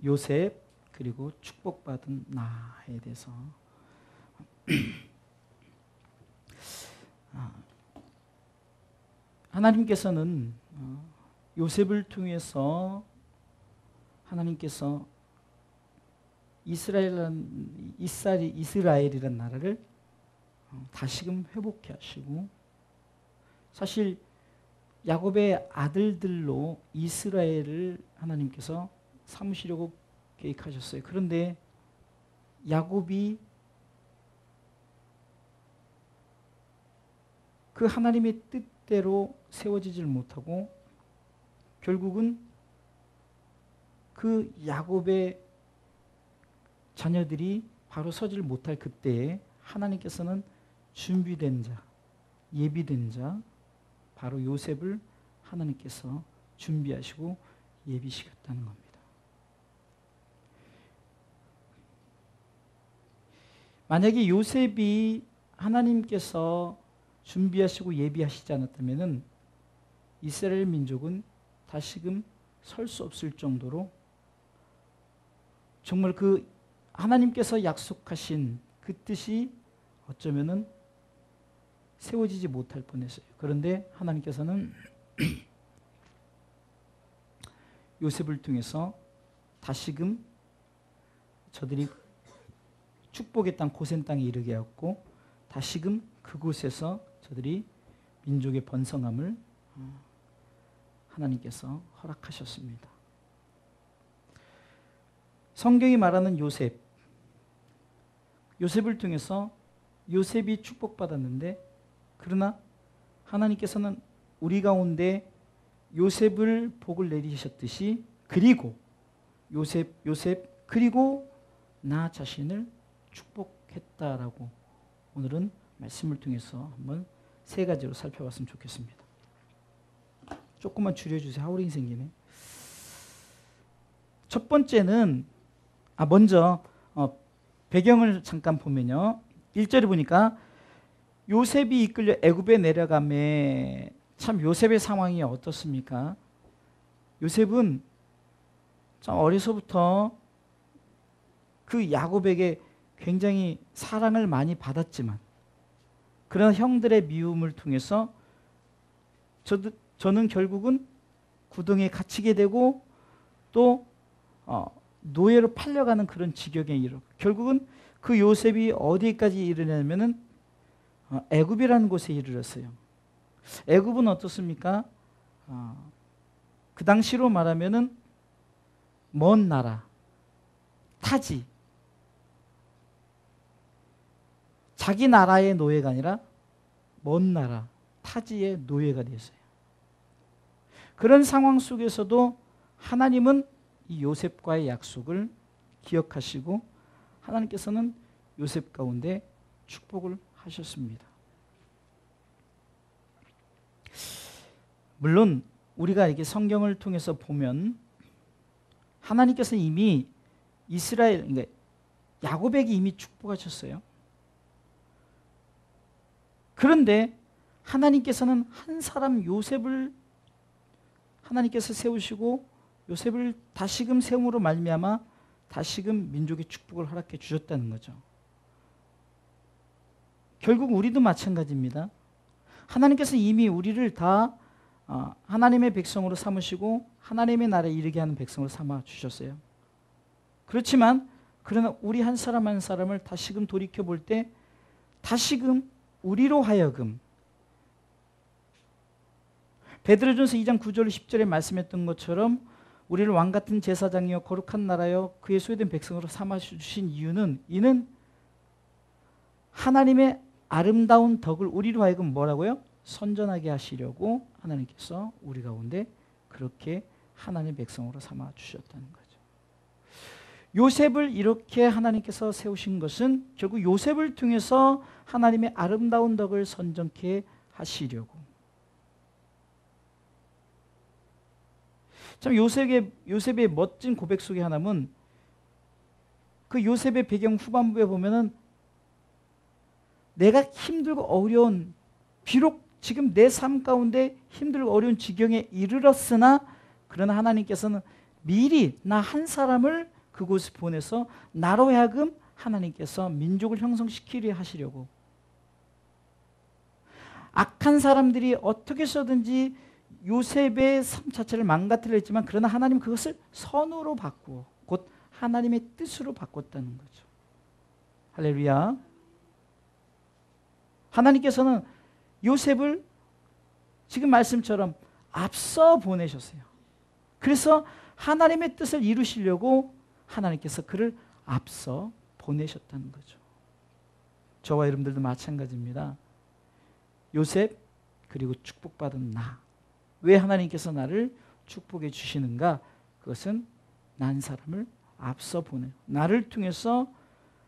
요셉 그리고 축복받은 나에 대해서 하나님께서는 요셉을 통해서 하나님께서 이스라엘이라는 나라를 다시금 회복해 하시고, 사실 야곱의 아들들로 이스라엘을 하나님께서 삼으시려고 계획하셨어요. 그런데 야곱이 그 하나님의 뜻대로 세워지질 못하고 결국은 그 야곱의 자녀들이 바로 서질 못할 그때에 하나님께서는 준비된 자, 예비된 자, 바로 요셉을 하나님께서 준비하시고 예비시켰다는 겁니다. 만약에 요셉이 하나님께서 준비하시고 예비하시지 않았다면 이스라엘 민족은 다시금 설 수 없을 정도로 정말 그 하나님께서 약속하신 그 뜻이 어쩌면은 세워지지 못할 뻔했어요. 그런데 하나님께서는 요셉을 통해서 다시금 저들이 축복의 땅 고센 땅에 이르게 하였고, 다시금 그곳에서 저들이 민족의 번성함을 하나님께서 허락하셨습니다. 성경이 말하는 요셉을 통해서 요셉이 축복받았는데, 그러나 하나님께서는 우리 가운데 요셉을 복을 내리셨듯이 그리고 요셉 그리고 나 자신을 축복했다라고 오늘은 말씀을 통해서 한번 세 가지로 살펴봤으면 좋겠습니다. 조금만 줄여주세요. 하울링 생기네. 첫 번째는 먼저 배경을 잠깐 보면요, 1절에 보니까 요셉이 이끌려 애굽에 내려가매, 참 요셉의 상황이 어떻습니까? 요셉은 참 어려서부터 그 야곱에게 굉장히 사랑을 많이 받았지만, 그러나 형들의 미움을 통해서 저는 결국은 구덩이에 갇히게 되고 또 노예로 팔려가는 그런 지경에 이르고, 결국은 그 요셉이 어디까지 이르냐면은 애굽이라는 곳에 이르렀어요. 애굽은 어떻습니까? 그 당시로 말하면은 먼 나라, 타지, 자기 나라의 노예가 아니라 먼 나라, 타지의 노예가 됐어요. 그런 상황 속에서도 하나님은 이 요셉과의 약속을 기억하시고 하나님께서는 요셉 가운데 축복을 하셨습니다. 물론 우리가 이렇게 성경을 통해서 보면 하나님께서는 이미 이스라엘, 그러니까 야곱에게 이미 축복하셨어요. 그런데 하나님께서는 한 사람 요셉을 하나님께서 세우시고 요셉을 다시금 세움으로 말미암아 다시금 민족의 축복을 허락해 주셨다는 거죠. 결국 우리도 마찬가지입니다. 하나님께서 이미 우리를 다 하나님의 백성으로 삼으시고 하나님의 나라에 이르게 하는 백성으로 삼아 주셨어요. 그렇지만 그러나 우리 한 사람 한 사람을 다시금 돌이켜 볼 때 다시금 우리로 하여금 베드로전서 2장 9절 10절에 말씀했던 것처럼 우리를 왕같은 제사장이요 거룩한 나라요 그의 소유된 백성으로 삼아 주신 이유는, 이는 하나님의 아름다운 덕을 우리로 하여금 뭐라고요? 선전하게 하시려고 하나님께서 우리 가운데 그렇게 하나님의 백성으로 삼아 주셨다는 거죠. 요셉을 이렇게 하나님께서 세우신 것은 결국 요셉을 통해서 하나님의 아름다운 덕을 선전케 하시려고. 참 요셉의 멋진 고백 속에 하나는 그 요셉의 배경 후반부에 보면은 내가 힘들고 어려운, 비록 지금 내 삶 가운데 힘들고 어려운 지경에 이르렀으나 그러나 하나님께서는 미리 나 한 사람을 그곳에 보내서 나로 하여금 하나님께서 민족을 형성시키려 하시려고, 악한 사람들이 어떻게 해서든지 요셉의 삶 자체를 망가뜨려 했지만, 그러나 하나님 그것을 선으로 바꾸어 곧 하나님의 뜻으로 바꿨다는 거죠. 할렐루야. 하나님께서는 요셉을 지금 말씀처럼 앞서 보내셨어요. 그래서 하나님의 뜻을 이루시려고 하나님께서 그를 앞서 보내셨다는 거죠. 저와 여러분들도 마찬가지입니다. 요셉 그리고 축복받은 나. 왜 하나님께서 나를 축복해 주시는가? 그것은 난 사람을 앞서 보내요. 나를 통해서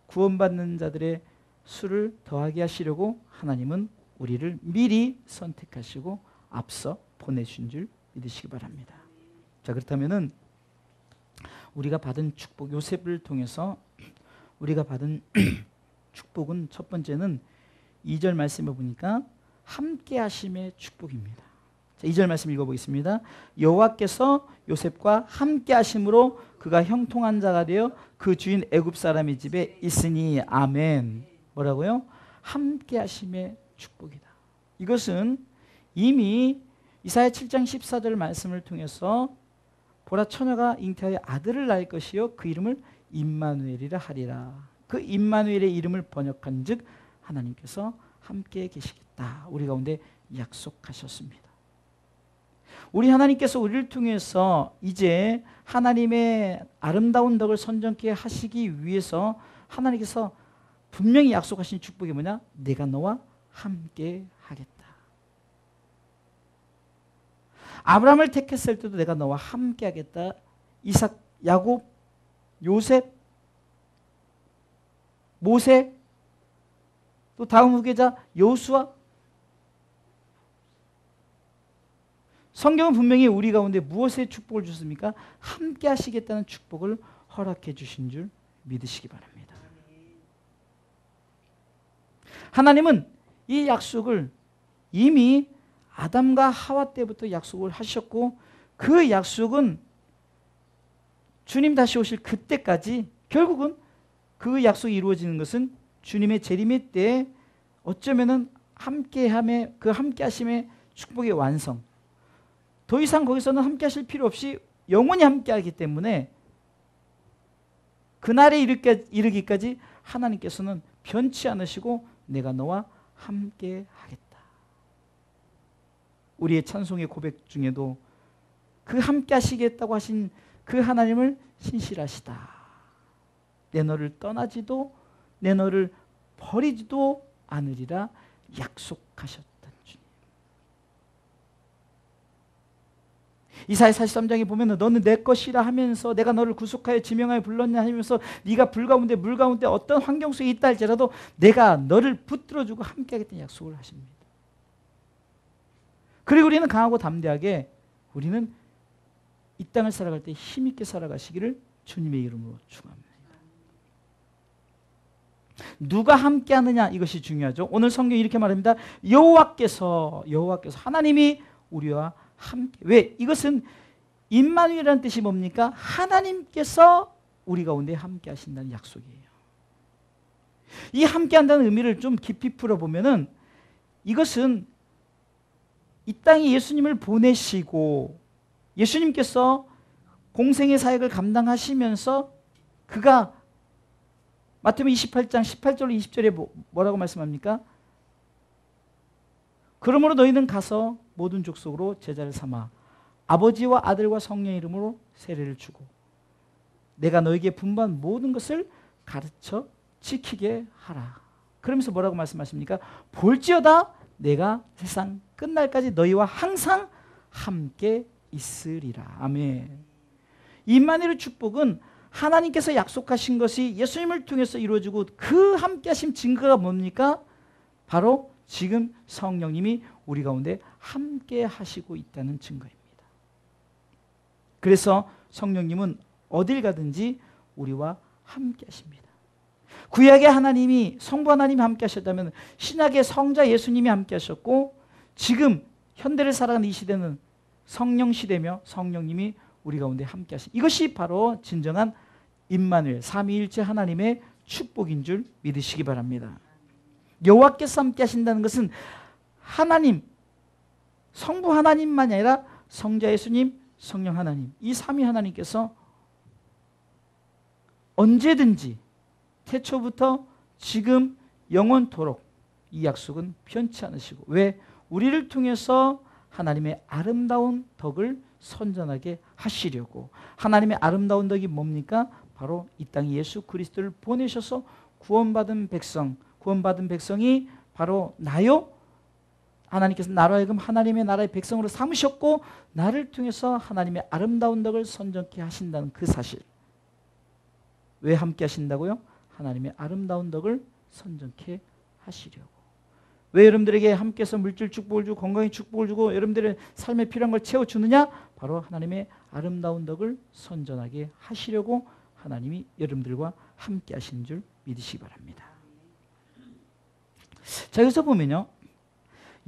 구원받는 자들의 수를 더하게 하시려고 하나님은 우리를 미리 선택하시고 앞서 보내신 줄 믿으시기 바랍니다. 자, 그렇다면은 우리가 받은 축복, 요셉을 통해서 우리가 받은 축복은 첫 번째는 2절 말씀에 보니까 함께 하심의 축복입니다. 자, 2절 말씀 읽어보겠습니다. 여호와께서 요셉과 함께 하심으로 그가 형통한 자가 되어 그 주인 애굽 사람의 집에 있으니. 아멘. 뭐라고요? 함께 하심의 축복이다. 이것은 이미 이사야 7장 14절 말씀을 통해서 보라 처녀가 잉태하여 아들을 낳을 것이요 그 이름을 임마누엘이라 하리라. 그 임마누엘의 이름을 번역한즉 하나님께서 함께 계시겠다. 우리 가운데 약속하셨습니다. 우리 하나님께서 우리를 통해서 이제 하나님의 아름다운 덕을 선정케 하시기 위해서 하나님께서 분명히 약속하신 축복이 뭐냐? 내가 너와 함께 하겠다. 아브라함을 택했을 때도 내가 너와 함께 하겠다. 이삭, 야곱, 요셉, 모세, 또 다음 후계자 여호수아. 성경은 분명히 우리 가운데 무엇의 축복을 주십니까? 함께 하시겠다는 축복을 허락해 주신 줄 믿으시기 바랍니다. 하나님은 이 약속을 이미 아담과 하와 때부터 약속을 하셨고, 그 약속은 주님 다시 오실 그때까지, 결국은 그 약속이 이루어지는 것은 주님의 재림의 때에 어쩌면은 함께함의, 그 함께하심의 축복의 완성. 더 이상 거기서는 함께하실 필요 없이 영원히 함께하기 때문에 그날에 이르기까지 하나님께서는 변치 않으시고 내가 너와 함께하겠다. 우리의 찬송의 고백 중에도 그 함께하시겠다고 하신 그 하나님을 신실하시다. 내 너를 떠나지도 내 너를 버리지도 않으리라 약속하셨다. 이사야 43장에 보면 너는 내 것이라 하면서 내가 너를 구속하여 지명하여 불렀냐 하면서 네가 불 가운데 물 가운데 어떤 환경 속에 있다 할지라도 내가 너를 붙들어주고 함께하겠다는 약속을 하십니다. 그리고 우리는 강하고 담대하게 우리는 이 땅을 살아갈 때 힘있게 살아가시기를 주님의 이름으로 축원합니다. 누가 함께하느냐, 이것이 중요하죠. 오늘 성경이 이렇게 말합니다. 여호와께서 하나님이 우리와 함께. 왜? 이것은 임마누엘이라는 뜻이 뭡니까? 하나님께서 우리 가운데 함께 하신다는 약속이에요. 이 함께 한다는 의미를 좀 깊이 풀어보면은 이것은 이 땅에 예수님을 보내시고 예수님께서 공생의 사역을 감당하시면서 그가 마태복음 28장 18절로 20절에 뭐라고 말씀합니까? 그러므로 너희는 가서 모든 족속으로 제자를 삼아 아버지와 아들과 성령의 이름으로 세례를 주고 내가 너에게 분부한 모든 것을 가르쳐 지키게 하라. 그러면서 뭐라고 말씀하십니까? 볼지어다 내가 세상 끝날까지 너희와 항상 함께 있으리라. 아멘. 임마누엘의 축복은 하나님께서 약속하신 것이 예수님을 통해서 이루어지고 그 함께하신 증거가 뭡니까? 바로 지금 성령님이 우리 가운데 함께 하시고 있다는 증거입니다. 그래서 성령님은 어딜 가든지 우리와 함께 하십니다. 구약의 하나님이, 성부 하나님이 함께 하셨다면 신약의 성자 예수님이 함께 하셨고 지금 현대를 살아가는 이 시대는 성령 시대며 성령님이 우리 가운데 함께 하신, 이것이 바로 진정한 임마누엘, 삼위일체 하나님의 축복인 줄 믿으시기 바랍니다. 여호와께서 함께 하신다는 것은 하나님, 성부 하나님만이 아니라 성자 예수님, 성령 하나님, 이 삼위 하나님께서 언제든지 태초부터 지금 영원토록 이 약속은 변치 않으시고, 왜? 우리를 통해서 하나님의 아름다운 덕을 선전하게 하시려고. 하나님의 아름다운 덕이 뭡니까? 바로 이 땅에 예수 그리스도를 보내셔서 구원받은 백성, 구원받은 백성이 바로 나요. 하나님께서 나로 하여금 하나님의 나라의 백성으로 삼으셨고 나를 통해서 하나님의 아름다운 덕을 선전케 하신다는 그 사실. 왜 함께 하신다고요? 하나님의 아름다운 덕을 선전케 하시려고. 왜 여러분들에게 함께해서 물질 축복을 주고 건강의 축복을 주고 여러분들의 삶에 필요한 걸 채워주느냐? 바로 하나님의 아름다운 덕을 선전하게 하시려고 하나님이 여러분들과 함께 하신 줄 믿으시기 바랍니다. 자, 여기서 보면요,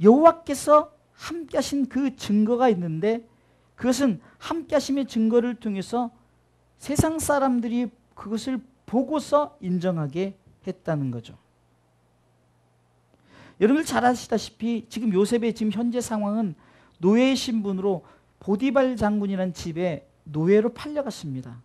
여호와께서 함께 하신 그 증거가 있는데 그것은 함께 하심의 증거를 통해서 세상 사람들이 그것을 보고서 인정하게 했다는 거죠. 여러분들 잘 아시다시피 지금 요셉의 지금 현재 상황은 노예의 신분으로 보디발 장군이라는 집에 노예로 팔려갔습니다.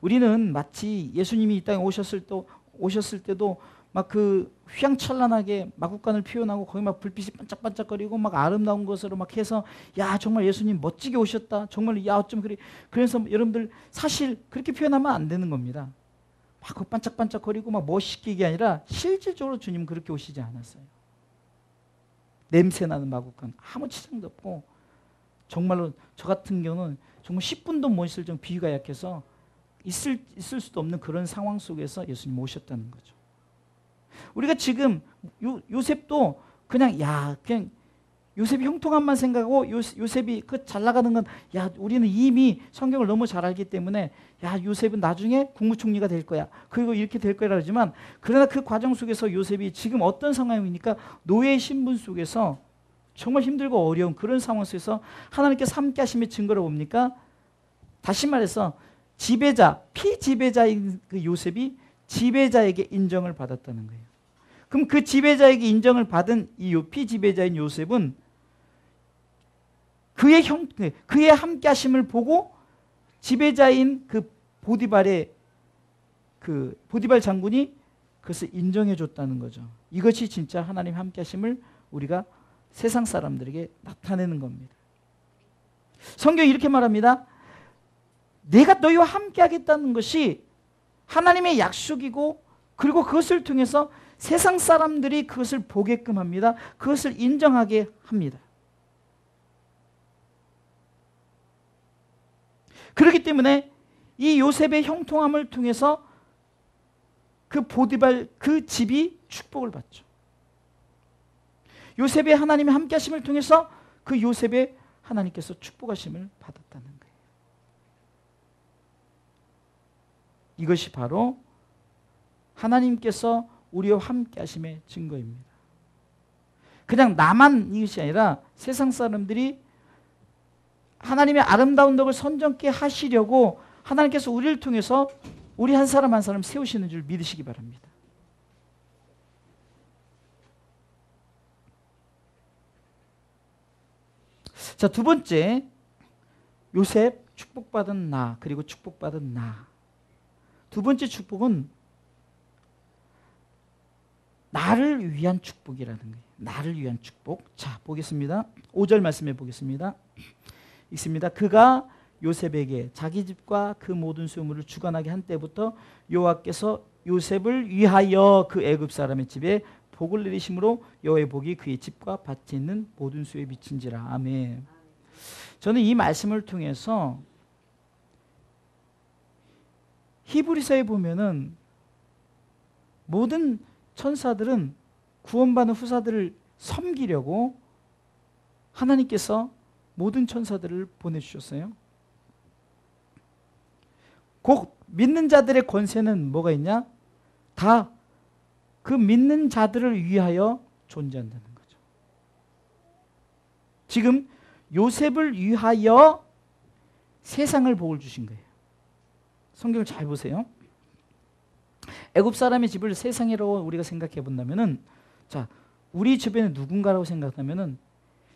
우리는 마치 예수님이 이 땅에 오셨을 때도 막 그 휘황찬란하게 마구간을 표현하고 거기 막 불빛이 반짝반짝거리고 막 아름다운 것으로 막 해서 야 정말 예수님 멋지게 오셨다. 정말 야 어쩜 그래. 그래서 여러분들 사실 그렇게 표현하면 안 되는 겁니다. 막 반짝반짝거리고 막 멋있게 이게 아니라 실질적으로 주님은 그렇게 오시지 않았어요. 냄새나는 마구간 아무 치장도 없고 정말로 저 같은 경우는 정말 10분도 못 있을 정도 비위가 약해서 있을 수도 없는 그런 상황 속에서 예수님 오셨다는 거죠. 우리가 지금 요셉도 그냥 요셉이 형통함만 생각하고 요셉이 그 잘 나가는 건 우리는 이미 성경을 너무 잘 알기 때문에 요셉은 나중에 국무총리가 될 거야. 그리고 이렇게 될 거라 그러지만 그러나 그 과정 속에서 요셉이 지금 어떤 상황입니까? 노예의 신분 속에서 정말 힘들고 어려운 그런 상황 속에서 하나님께서 함께 하심의 증거를 뭡니까? 다시 말해서 지배자, 피지배자인 그 요셉이 지배자에게 인정을 받았다는 거예요. 그럼 그 지배자에게 인정을 받은 이 피지배자인 요셉은 그의 함께 하심을 보고 지배자인 그 보디발 장군이 그것을 인정해 줬다는 거죠. 이것이 진짜 하나님 함께 하심을 우리가 세상 사람들에게 나타내는 겁니다. 성경이 이렇게 말합니다. 내가 너희와 함께 하겠다는 것이 하나님의 약속이고 그리고 그것을 통해서 세상 사람들이 그것을 보게끔 합니다. 그것을 인정하게 합니다. 그렇기 때문에 이 요셉의 형통함을 통해서 그 보디발 그 집이 축복을 받죠. 요셉의 하나님의 함께 하심을 통해서 그 요셉의 하나님께서 축복하심을 받았다는 거예요. 이것이 바로 하나님께서 우리와 함께 하심의 증거입니다. 그냥 나만 이것이 아니라 세상 사람들이 하나님의 아름다운 덕을 선전케 하시려고 하나님께서 우리를 통해서 우리 한 사람 한 사람 세우시는 줄 믿으시기 바랍니다. 자, 두 번째, 요셉 축복받은 나, 그리고 축복받은 나. 두 번째 축복은 나를 위한 축복이라는 거예요. 나를 위한 축복. 자, 보겠습니다. 5절 말씀해 보겠습니다. 읽습니다. 그가 요셉에게 자기 집과 그 모든 소유물을 주관하게 한 때부터 여호와께서 요셉을 위하여 그 애굽 사람의 집에 복을 내리심으로 여호와의 복이 그의 집과 밭에 있는 모든 소유에 미친지라. 아멘. 저는 이 말씀을 통해서 히브리서에 보면은 모든 천사들은 구원받은 후사들을 섬기려고 하나님께서 모든 천사들을 보내주셨어요. 곧 믿는 자들의 권세는 뭐가 있냐? 다 그 믿는 자들을 위하여 존재한다는 거죠. 지금 요셉을 위하여 세상을 복을 주신 거예요. 성경을 잘 보세요. 애굽 사람의 집을 세상이라고 우리가 생각해 본다면은, 자, 우리 주변에 누군가라고 생각하면은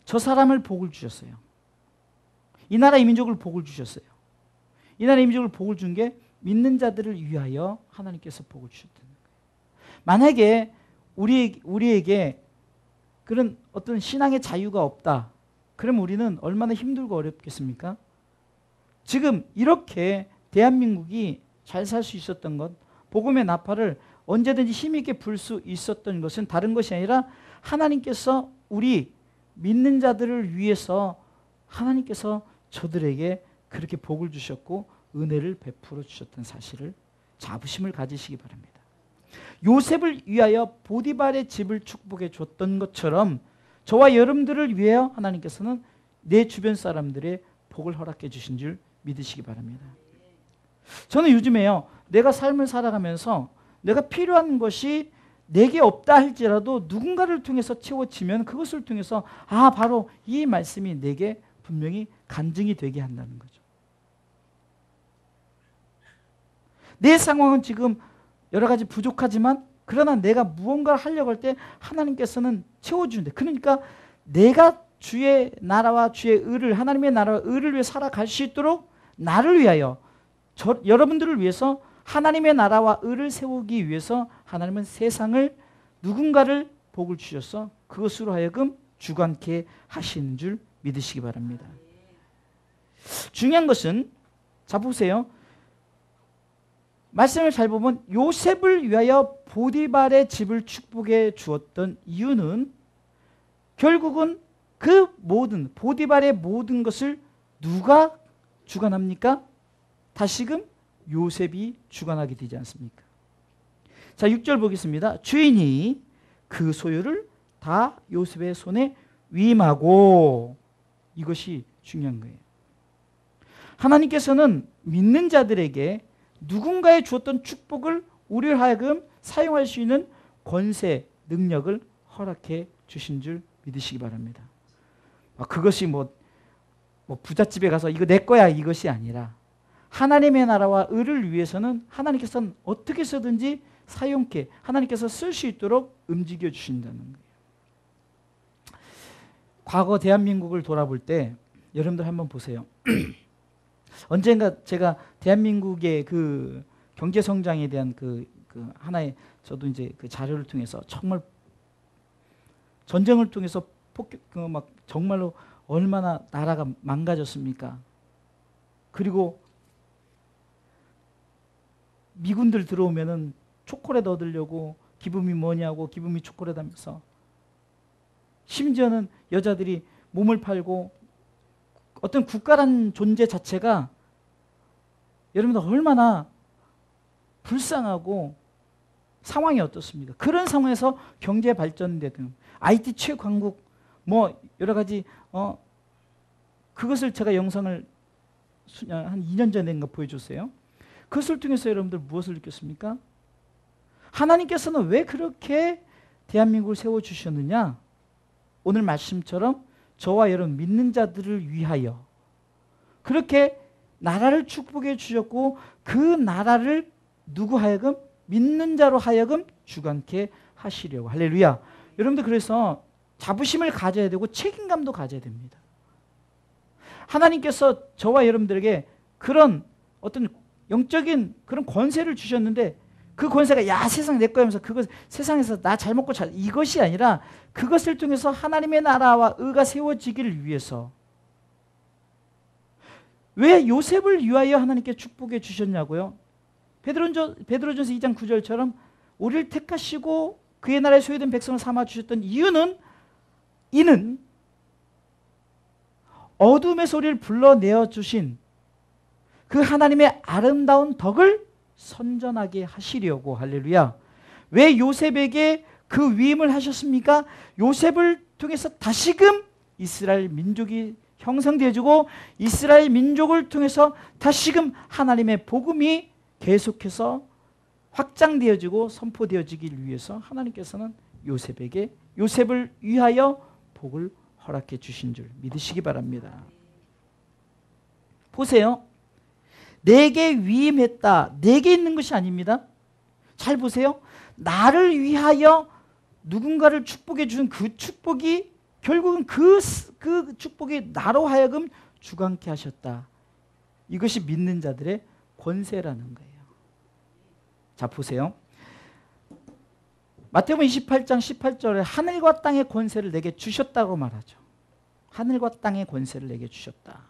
저 사람을 복을 주셨어요. 이 나라 이 민족을 복을 주셨어요. 이 나라 이 민족을 복을 준 게 믿는 자들을 위하여 하나님께서 복을 주셨다는 거예요. 만약에 우리에게 그런 어떤 신앙의 자유가 없다, 그럼 우리는 얼마나 힘들고 어렵겠습니까? 지금 이렇게 대한민국이 잘 살 수 있었던 것, 복음의 나팔을 언제든지 힘있게 불 수 있었던 것은 다른 것이 아니라 하나님께서 우리 믿는 자들을 위해서 하나님께서 저들에게 그렇게 복을 주셨고 은혜를 베풀어 주셨던 사실을 자부심을 가지시기 바랍니다. 요셉을 위하여 보디발의 집을 축복해 줬던 것처럼 저와 여러분들을 위하여 하나님께서는 내 주변 사람들의 복을 허락해 주신 줄 믿으시기 바랍니다. 저는 요즘에요, 내가 삶을 살아가면서 내가 필요한 것이 내게 없다 할지라도 누군가를 통해서 채워지면 그것을 통해서 바로 이 말씀이 내게 분명히 간증이 되게 한다는 거죠. 내 상황은 지금 여러 가지 부족하지만 그러나 내가 무언가를 하려고 할 때 하나님께서는 채워주는데, 그러니까 내가 주의 나라와 주의 의를, 하나님의 나라와 의를 위해 살아갈 수 있도록 나를 위하여, 여러분들을 위해서 하나님의 나라와 의를 세우기 위해서 하나님은 세상을, 누군가를 복을 주셔서 그것으로 하여금 주관케 하시는 줄 믿으시기 바랍니다. 중요한 것은, 자 보세요. 말씀을 잘 보면 요셉을 위하여 보디발의 집을 축복해 주었던 이유는 결국은 그 모든, 보디발의 모든 것을 누가 주관합니까? 다시금 요셉이 주관하게 되지 않습니까? 자, 6절 보겠습니다. 주인이 그 소유를 다 요셉의 손에 위임하고, 이것이 중요한 거예요. 하나님께서는 믿는 자들에게 누군가에 주었던 축복을 우리를 하여금 사용할 수 있는 권세, 능력을 허락해 주신 줄 믿으시기 바랍니다. 그것이 뭐 부잣집에 가서 이거 내 거야 이것이 아니라 하나님의 나라와 의를 위해서는 하나님께서는 어떻게 해서든지 사용케, 하나님께서 쓸 수 있도록 움직여 주신다는 거예요. 과거 대한민국을 돌아볼 때 여러분들 한번 보세요. 언젠가 제가 대한민국의 그 경제 성장에 대한 그 하나의, 저도 이제 그 자료를 통해서 정말 전쟁을 통해서 막 정말로 얼마나 나라가 망가졌습니까? 그리고 미군들 들어오면은 초콜릿 얻으려고 기분이 뭐냐고 기분이 초콜릿 하면서, 심지어는 여자들이 몸을 팔고, 어떤 국가란 존재 자체가 여러분들 얼마나 불쌍하고 상황이 어떻습니까? 그런 상황에서 경제 발전되든 IT 최강국 뭐 여러 가지 그것을 제가 영상을 한 2년 전인가 보여줬어요. 그것을 통해서 여러분들 무엇을 느꼈습니까? 하나님께서는 왜 그렇게 대한민국을 세워주셨느냐? 오늘 말씀처럼 저와 여러분 믿는 자들을 위하여 그렇게 나라를 축복해 주셨고, 그 나라를 누구 하여금, 믿는 자로 하여금 주관케 하시려고. 할렐루야. 여러분들 그래서 자부심을 가져야 되고 책임감도 가져야 됩니다. 하나님께서 저와 여러분들에게 그런 어떤 영적인 그런 권세를 주셨는데, 그 권세가 야 세상 내 거야 하면서 그것 세상에서 나 잘 먹고 잘, 이것이 아니라 그것을 통해서 하나님의 나라와 의가 세워지기를 위해서. 왜 요셉을 위하여 하나님께 축복해 주셨냐고요? 베드로전서 2장 9절처럼 우리를 택하시고 그의 나라에 소유된 백성을 삼아 주셨던 이유는, 이는 어둠의 소리를 불러내어 주신 그 하나님의 아름다운 덕을 선전하게 하시려고. 할렐루야. 왜 요셉에게 그 위임을 하셨습니까? 요셉을 통해서 다시금 이스라엘 민족이 형성되어지고, 이스라엘 민족을 통해서 다시금 하나님의 복음이 계속해서 확장되어지고 선포되어지기 위해서 하나님께서는 요셉을 위하여 복을 허락해 주신 줄 믿으시기 바랍니다. 보세요. 내게 위임했다. 내게 있는 것이 아닙니다. 잘 보세요. 나를 위하여 누군가를 축복해 주는 그 축복이 결국은 그 축복이 나로 하여금 주관케 하셨다. 이것이 믿는 자들의 권세라는 거예요. 자, 보세요. 마태복음 28장 18절에 하늘과 땅의 권세를 내게 주셨다고 말하죠. 하늘과 땅의 권세를 내게 주셨다.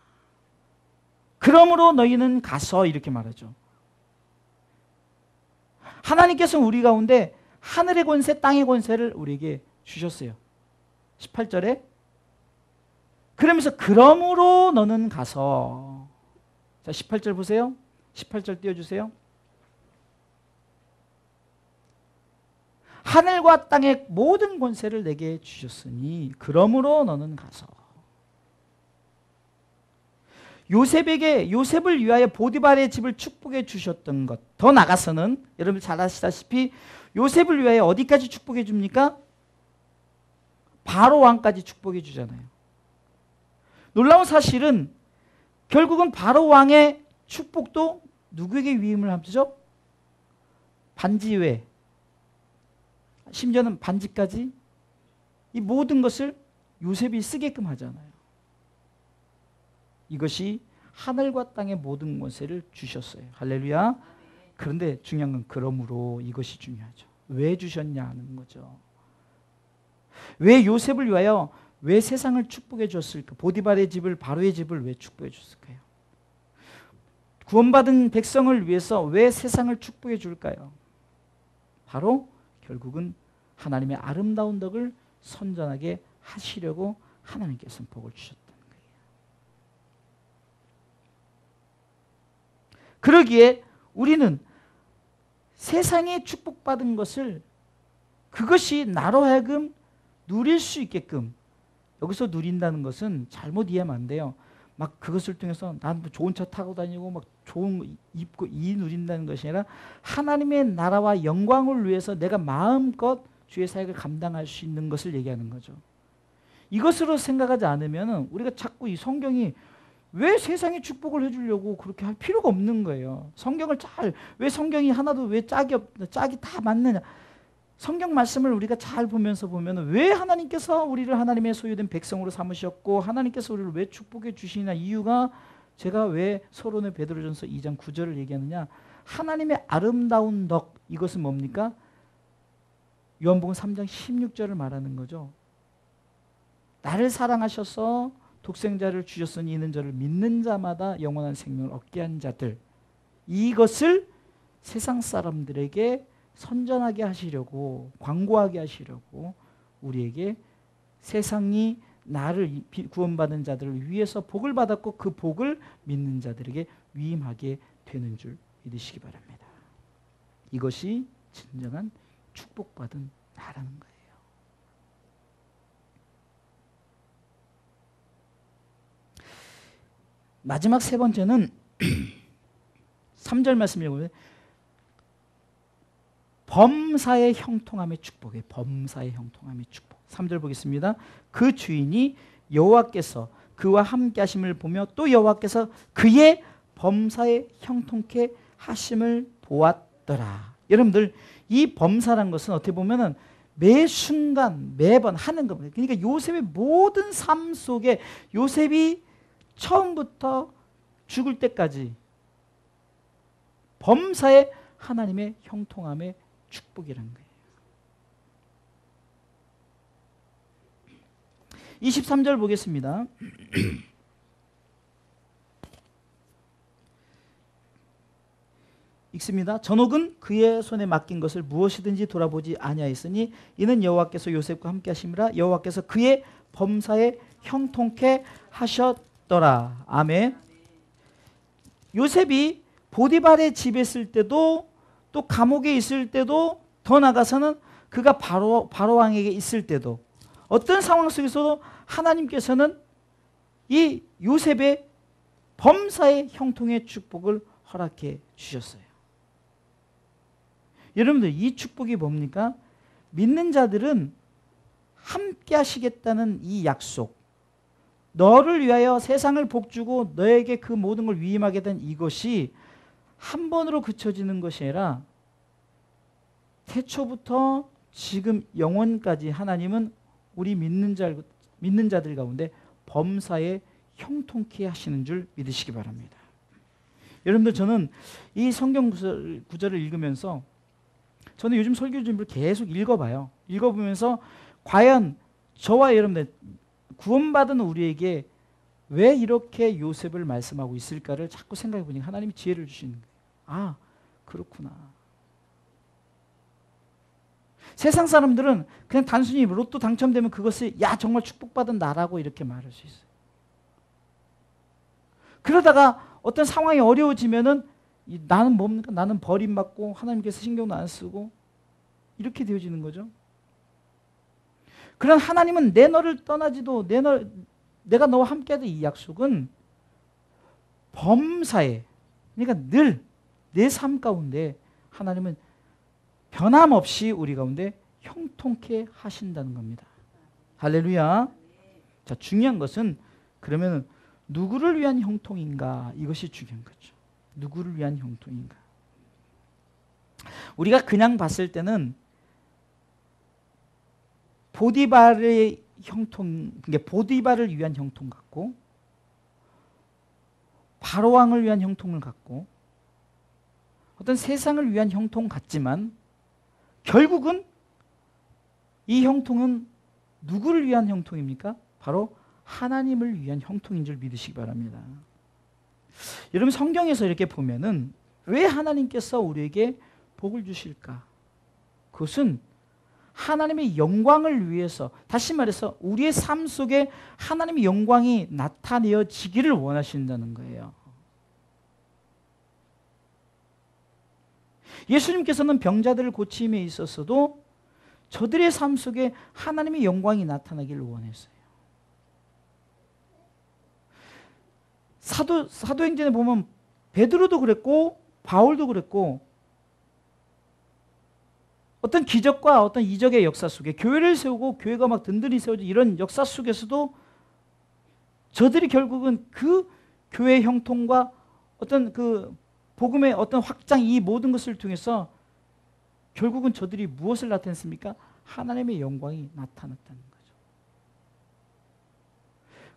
그러므로 너희는 가서 이렇게 말하죠. 하나님께서 우리 가운데 하늘의 권세, 땅의 권세를 우리에게 주셨어요. 18절에 그러면서 그러므로 너는 가서, 자 18절 보세요. 18절 띄워주세요. 하늘과 땅의 모든 권세를 내게 주셨으니 그러므로 너는 가서. 요셉을 위하여 보디발의 집을 축복해 주셨던 것, 더 나가서는 여러분 잘 아시다시피 요셉을 위하여 어디까지 축복해 줍니까? 바로 왕까지 축복해 주잖아요. 놀라운 사실은 결국은 바로 왕의 축복도 누구에게 위임을 하죠? 반지외, 심지어는 반지까지 이 모든 것을 요셉이 쓰게끔 하잖아요. 이것이 하늘과 땅의 모든 권세를 주셨어요. 할렐루야. 그런데 중요한 건 그러므로 이것이 중요하죠. 왜 주셨냐는 거죠. 왜 요셉을 위하여 왜 세상을 축복해 줬을까? 보디발의 집을, 바로의 집을 왜 축복해 줬을까요? 구원받은 백성을 위해서 왜 세상을 축복해 줄까요? 바로 결국은 하나님의 아름다운 덕을 선전하게 하시려고 하나님께서는 복을 주셨다는 거예요. 그러기에 우리는 세상에 축복받은 것을 그것이 나로 하여금 누릴 수 있게끔, 여기서 누린다는 것은 잘못 이해하면 안 돼요. 막 그것을 통해서 난 좋은 차 타고 다니고 막 좋은 거 입고 이 누린다는 것이 아니라 하나님의 나라와 영광을 위해서 내가 마음껏 주의 사역을 감당할 수 있는 것을 얘기하는 거죠. 이것으로 생각하지 않으면 우리가 자꾸 이 성경이 왜 세상에 축복을 해주려고 그렇게 할 필요가 없는 거예요. 성경을 왜 성경이 하나도 왜 짝이 다 맞느냐. 성경 말씀을 우리가 잘 보면서 보면 왜 하나님께서 우리를 하나님의 소유된 백성으로 삼으셨고 하나님께서 우리를 왜 축복해 주시냐 이유가, 제가 왜 서론의 베드로전서 2장 9절을 얘기하느냐, 하나님의 아름다운 덕, 이것은 뭡니까? 요한복음 3장 16절을 말하는 거죠. 나를 사랑하셔서 독생자를 주셨으니 이는 저를 믿는 자마다 영원한 생명을 얻게 한 자들, 이것을 세상 사람들에게 선전하게 하시려고, 광고하게 하시려고 우리에게 세상이 나를 구원받은 자들을 위해서 복을 받았고 그 복을 믿는 자들에게 위임하게 되는 줄 믿으시기 바랍니다. 이것이 진정한 축복받은 나라는 거예요. 마지막 세 번째는 3절 말씀 읽으면 범사의 형통함의 축복이에요. 범사의 형통함의 축복. 3절 보겠습니다. 그 주인이 여호와께서 그와 함께 하심을 보며 또 여호와께서 그의 범사에 형통케 하심을 보았더라. 여러분들 이 범사란 것은 어떻게 보면은 매 순간 매번 하는 겁니다. 그러니까 요셉의 모든 삶 속에 요셉이 처음부터 죽을 때까지 범사에 하나님의 형통함의 축복이라는 거예요. 23절 보겠습니다. 읽습니다. 전옥은 그의 손에 맡긴 것을 무엇이든지 돌아보지 아니하였으니 이는 여호와께서 요셉과 함께 하심이라. 여호와께서 그의 범사에 형통케 하셨더라. 아멘. 요셉이 보디발의 집에 있을 때도, 또 감옥에 있을 때도, 더 나가서는 그가 바로 왕에게 있을 때도, 어떤 상황 속에서도 하나님께서는 이 요셉의 범사의 형통의 축복을 허락해 주셨어요. 여러분들 이 축복이 뭡니까? 믿는 자들은 함께 하시겠다는 이 약속, 너를 위하여 세상을 복주고 너에게 그 모든 걸 위임하게 된 이것이 한 번으로 그쳐지는 것이 아니라 태초부터 지금 영원까지 하나님은 우리 믿는 자들 가운데 범사에 형통케 하시는 줄 믿으시기 바랍니다. 여러분들, 저는 이 성경 구절을 읽으면서 저는 요즘 설교 준비를 계속 읽어봐요. 읽어보면서 과연 저와 여러분들 구원받은 우리에게 왜 이렇게 요셉을 말씀하고 있을까를 자꾸 생각해 보니 하나님이 지혜를 주시는 거예요. 아, 그렇구나. 세상 사람들은 그냥 단순히 로또 당첨되면 그것을 야 정말 축복받은 나라고 이렇게 말할 수 있어요. 그러다가 어떤 상황이 어려워지면은 나는 뭡니까? 나는 버림받고 하나님께서 신경도 안 쓰고 이렇게 되어지는 거죠. 그런 하나님은 내 너를 떠나지도 내가 너와 함께하던 이 약속은 범사에, 그러니까 늘 내 삶 가운데 하나님은 변함없이 우리 가운데 형통케 하신다는 겁니다. 할렐루야. 자, 중요한 것은 그러면 누구를 위한 형통인가? 이것이 중요한 거죠. 누구를 위한 형통인가? 우리가 그냥 봤을 때는 보디발의 형통, 그러니까 보디발을 위한 형통 같고 바로왕을 위한 형통을 갖고 어떤 세상을 위한 형통 같지만 결국은 이 형통은 누구를 위한 형통입니까? 바로 하나님을 위한 형통인 줄 믿으시기 바랍니다. 여러분, 성경에서 이렇게 보면은 왜 하나님께서 우리에게 복을 주실까? 그것은 하나님의 영광을 위해서, 다시 말해서 우리의 삶 속에 하나님의 영광이 나타내어지기를 원하신다는 거예요. 예수님께서는 병자들을 고침에 있어서도 저들의 삶 속에 하나님의 영광이 나타나기를 원했어요. 사도행전에 보면 베드로도 그랬고 바울도 그랬고 어떤 기적과 어떤 이적의 역사 속에 교회를 세우고 교회가 막 든든히 세워져 이런 역사 속에서도 저들이 결국은 그 교회의 형통과 어떤 그 복음의 어떤 확장, 이 모든 것을 통해서 결국은 저들이 무엇을 나타냈습니까? 하나님의 영광이 나타났다는 거죠.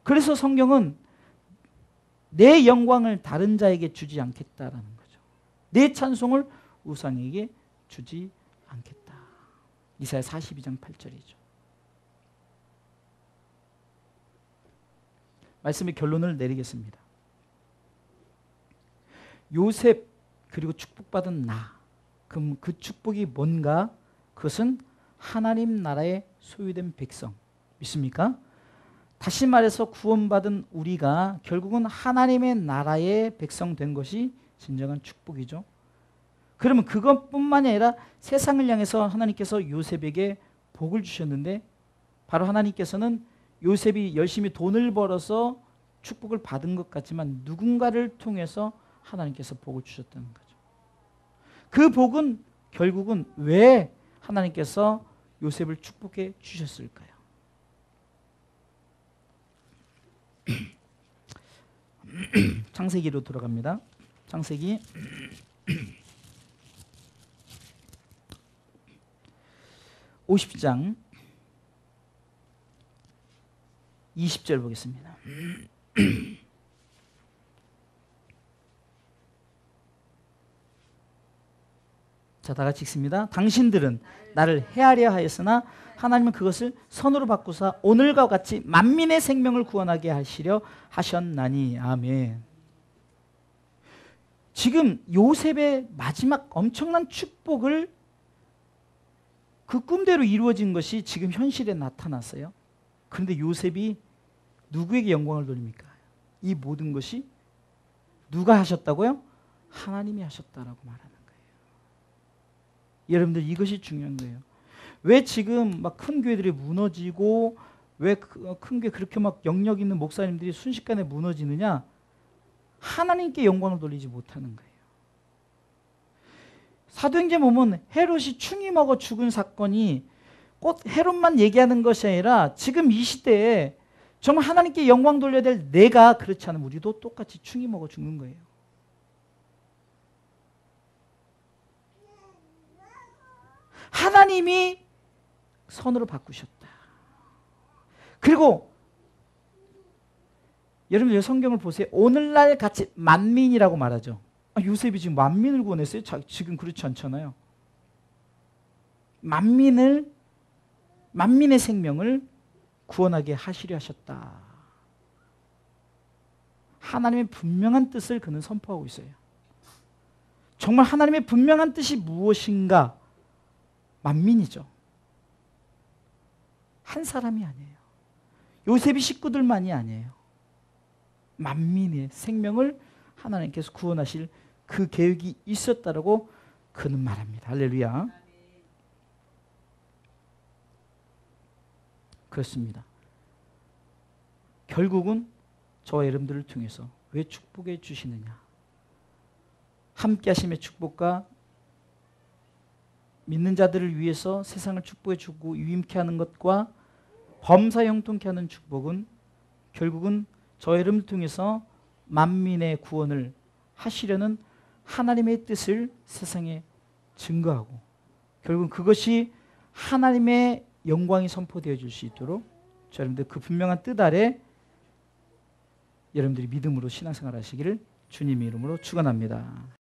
그래서 성경은 내 영광을 다른 자에게 주지 않겠다라는 거죠. 내 찬송을 우상에게 주지 않겠다. 이사야 42장 8절이죠. 말씀의 결론을 내리겠습니다. 요셉 그리고 축복받은 나, 그럼 그 축복이 뭔가? 그것은 하나님 나라의 소유된 백성. 믿습니까? 다시 말해서 구원받은 우리가 결국은 하나님의 나라의 백성 된 것이 진정한 축복이죠. 그러면 그것뿐만이 아니라 세상을 향해서 하나님께서 요셉에게 복을 주셨는데 바로 하나님께서는 요셉이 열심히 돈을 벌어서 축복을 받은 것 같지만 누군가를 통해서 하나님께서 복을 주셨다는 거죠. 그 복은 결국은 왜 하나님께서 요셉을 축복해 주셨을까요? 창세기로 돌아갑니다. 창세기 50장 20절 보겠습니다. 자, 다 같이 읽습니다. 당신들은 나를 헤아려 하였으나 하나님은 그것을 선으로 바꾸사 오늘과 같이 만민의 생명을 구원하게 하시려 하셨나니. 아멘. 지금 요셉의 마지막 엄청난 축복을 그 꿈대로 이루어진 것이 지금 현실에 나타났어요. 그런데 요셉이 누구에게 영광을 돌립니까? 이 모든 것이 누가 하셨다고요? 하나님이 하셨다라고 말하는 거예요. 여러분들, 이것이 중요한 거예요. 왜 지금 막 큰 교회들이 무너지고 왜 큰 교회 그렇게 막 영역 있는 목사님들이 순식간에 무너지느냐? 하나님께 영광을 돌리지 못하는 거예요. 사도행전 보면 헤롯이 충이 먹어 죽은 사건이 꼭 헤롯만 얘기하는 것이 아니라 지금 이 시대에 정말 하나님께 영광 돌려야 될 내가 그렇지 않으면 우리도 똑같이 충이 먹어 죽는 거예요. 하나님이 선으로 바꾸셨다. 그리고 여러분 성경을 보세요. 오늘날 같이 만민이라고 말하죠. 요셉이 지금 만민을 구원했어요? 지금 그렇지 않잖아요. 만민의 생명을 구원하게 하시려 하셨다. 하나님의 분명한 뜻을 그는 선포하고 있어요. 정말 하나님의 분명한 뜻이 무엇인가? 만민이죠. 한 사람이 아니에요. 요셉이 식구들만이 아니에요. 만민의 생명을 하나님께서 구원하실 그 계획이 있었다라고 그는 말합니다. 할렐루야. 그렇습니다. 결국은 저와 여러분들을 통해서 왜 축복해 주시느냐? 함께 하심의 축복과 믿는 자들을 위해서 세상을 축복해 주고 유임케 하는 것과 범사 형통케 하는 축복은 결국은 저와 여러분을 통해서 만민의 구원을 하시려는 하나님의 뜻을 세상에 증거하고 결국은 그것이 하나님의 영광이 선포되어질 수 있도록 여러분들 그 분명한 뜻 아래 여러분들이 믿음으로 신앙생활 하시기를 주님의 이름으로 축원합니다.